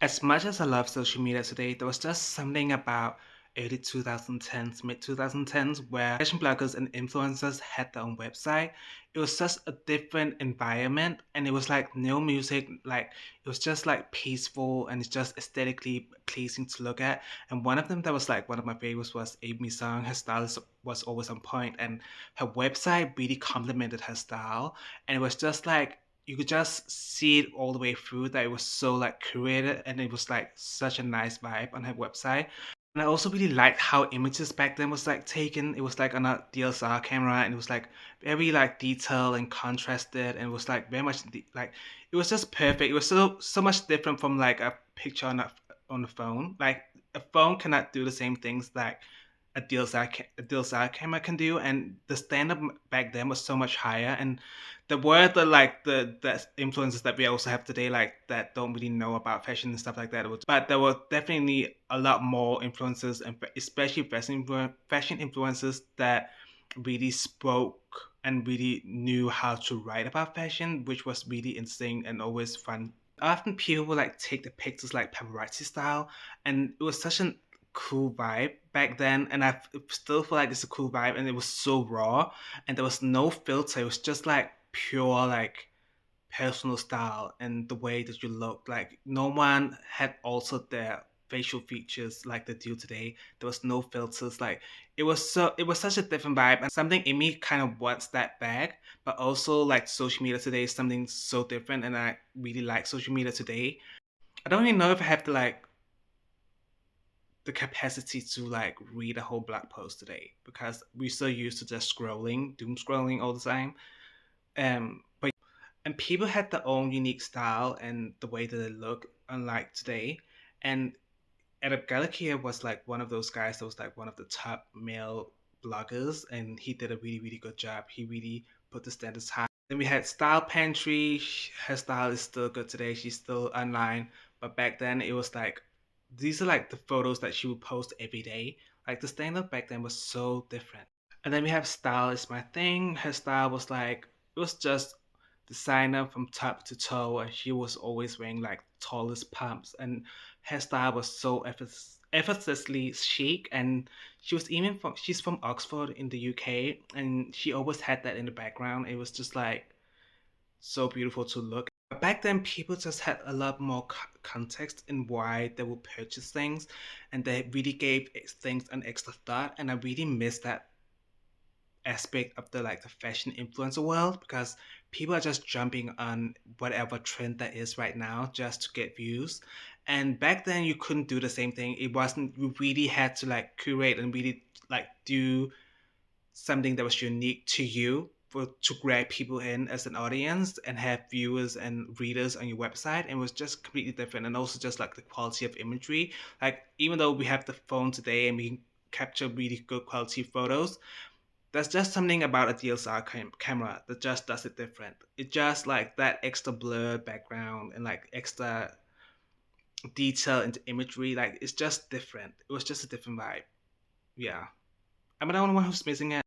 As much as I love social media today, there was just something about early 2010s, mid 2010s, where fashion bloggers and influencers had their own website. It was just a different environment, and it was like no music, like it was just like peaceful and it's just aesthetically pleasing to look at. And one of them that was like one of my favorites was Amy Song. Her style was always on point, and her website really complemented her style. And it was just like you could just see it all the way through that it was so like curated and it was like such a nice vibe on her website. And I also really liked how images back then was like taken. It was like on a DSLR camera and it was like very like detailed and contrasted and it was like very much like it was just perfect. It was so much different from like a picture on the phone. Like a phone cannot do the same things like a DSLR camera can do, and the standard back then was so much higher. And there were the influences that we also have today, like that don't really know about fashion and stuff like that. But there were definitely a lot more influences, and especially fashion influences that really spoke and really knew how to write about fashion, which was really interesting and always fun. Often people would like take the pictures like paparazzi style, and it was such a cool vibe back then. And still feel like it's a cool vibe, and it was so raw, and there was no filter. It was just like pure like personal style and the way that you look. Like no one had altered their facial features like they do today. There was no filters. Like it was such a different vibe, and something in me kind of wants that back. But also like social media today is something so different, and I really like social media today. I don't even know if I have the capacity to like read a whole blog post today because we're so used to just scrolling, doom scrolling all the time. But and people had their own unique style and the way that they look, unlike today. And Adam Gallagher was like one of those guys that was like one of the top male bloggers, and he did a really good job. He really put the standards high. Then we had Style Pantry. Her style is still good today. She's still online, but back then it was like these are like the photos that she would post every day. Like the standard back then was so different. And then we have Style is My Thing. Her style was like it was just designer from top to toe, and she was always wearing like tallest pumps, and her style was so effortlessly chic. And she's from Oxford in the UK, and she always had that in the background. It was just like so beautiful to look. But back then, people just had a lot more context in why they would purchase things, and they really gave things an extra thought. And I really miss that aspect of the fashion influencer world because people are just jumping on whatever trend that is right now just to get views. And back then you couldn't do the same thing. It wasn't You really had to like curate and really like do something that was unique to you for to grab people in as an audience and have viewers and readers on your website. And it was just completely different. And also just like the quality of imagery, like even though we have the phone today and we can capture really good quality photos, there's just something about a DSLR camera that just does it different. It just like that extra blur background and like extra detail into imagery. Like it's just different. It was just a different vibe. Yeah. Am I the only one who's missing it?